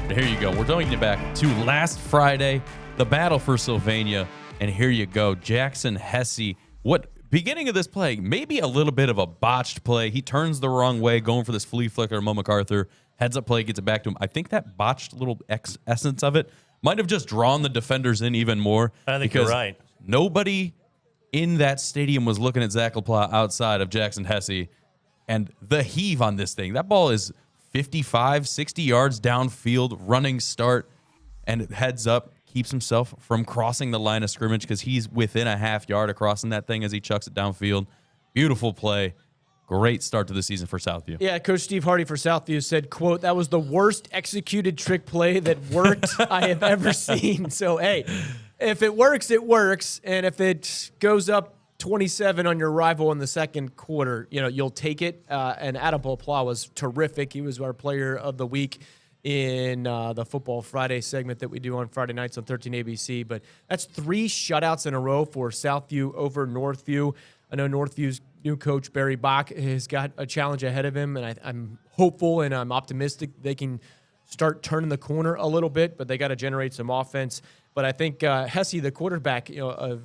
Here you go. We're taking you back to last Friday, the battle for Sylvania. And here you go. Jackson 𝗦𝗫𝗍. What beginning of this play, maybe a little bit of a botched play. He turns the wrong way, going for this flea flicker. Mo MacArthur heads up play, gets it back to him. I think that botched little essence of it might have just drawn the defenders in even more. I think you're right. Nobody in that stadium was looking at Zach LaPlace outside of Jackson 𝗦𝗫𝗍. And the heave on this thing, that ball is 55, 60 yards downfield, running start, and it heads up, keeps himself from crossing the line of scrimmage because he's within a half yard of crossing that thing as he chucks it downfield. Beautiful play. Great start to the season for Southview. Yeah, Coach Steve Hardy for Southview said, quote, "That was the worst executed trick play that worked I have ever seen." So, hey, if it works, it works. And if it goes up 27 on your rival in the second quarter, you'll take it. And Adam 𝗏𝗏 was terrific. He was our player of the week in the Football Friday segment that we do on Friday nights on 13 ABC. But that's 3 shutouts in a row for Southview over Northview. I know Northview's new coach, Barry Bach, has got a challenge ahead of him, and I'm hopeful and I'm optimistic they can start turning the corner a little bit, but they got to generate some offense. But I think 𝗦𝗫𝗍𝗍, the quarterback, a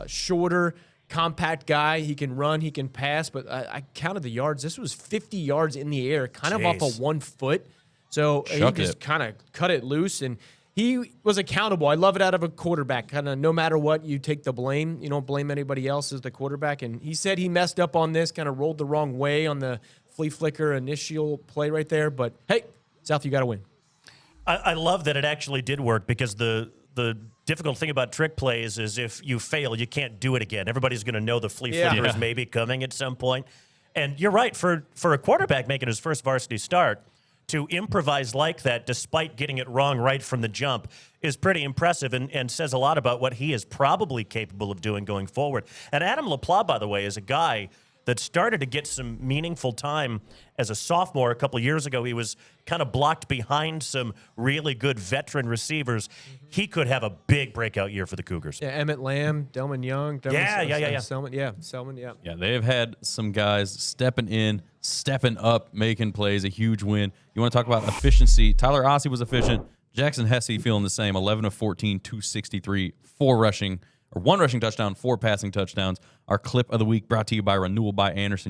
shorter, compact guy. He can run, he can pass, but I counted the yards. This was 50 yards in the air, kind of off of 1 foot. So he just kind of cut it loose, and he was accountable. I love it out of a quarterback. Kind of no matter what, you take the blame. You don't blame anybody else as the quarterback. And he said he messed up on this, kind of rolled the wrong way on the flea flicker initial play right there. But, hey, South, you got to win. I love that it actually did work because the difficult thing about trick plays is if you fail, you can't do it again. Everybody's going to know the flea flicker is maybe coming at some point. And you're right, for a quarterback making his first varsity start, to improvise like that despite getting it wrong right from the jump is pretty impressive and says a lot about what he is probably capable of doing going forward. And Adam 𝗏𝗏, by the way, is a guy that started to get some meaningful time as a sophomore a couple of years ago. He was kind of blocked behind some really good veteran receivers. He could have a big breakout year for the Cougars. Yeah, Emmett Lamb, Delman Young. Selman, yeah. Yeah, they have had some guys stepping in, stepping up, making plays, a huge win. You want to talk about efficiency? Tyler Ossie was efficient. Jackson 𝗦𝗫𝗍𝗍 feeling the same, 11 of 14, 263, 1 rushing touchdown, 4 passing touchdowns. Our clip of the week brought to you by Renewal by Anderson.